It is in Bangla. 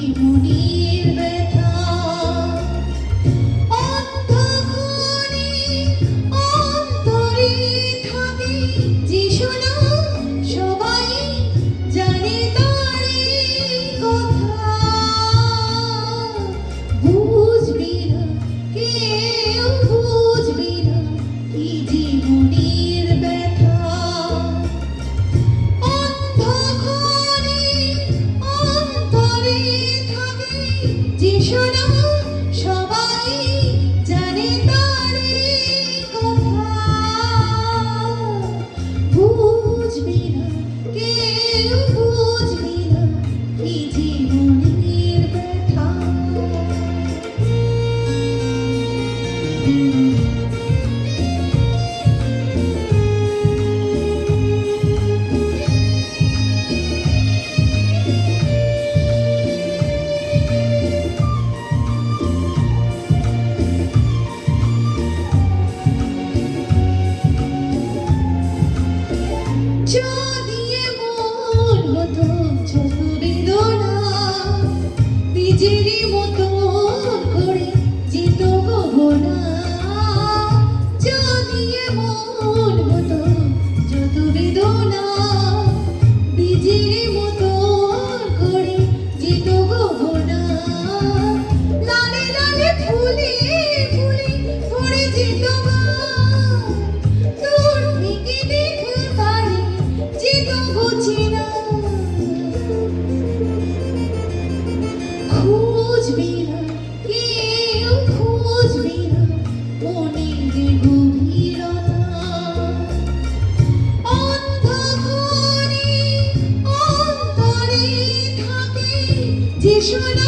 জীবনের ব্যথা অন্ধকারে অন্তরে থাকে যে শোনা সবাই জানে তারে কথা বুঝবি না কেউ বুঝবি না কি জীবনের ব্যথা অন্ধকারে অন্তরে থাকে যে শোনা সবাই জানে তারে কথা বুঝবি না কেউ বুঝবি না কি জীবনের ব্যথা যদি এমন হতো ছোট বেদনা বীজেরই মতো করে যেত গহনা যদি এমন হতো ছোট বেদনা বীজেরই মতো করে যেত গহনা লালে লালে ফুলে ফুলে ভরে যেত দূর থেকে দেখে তারে যেত বুঝি না খুঁজবি না কেউ খুঁজবি না মনের গভীরতা অন্ধকারে অন্তরে থাকে যে শোনা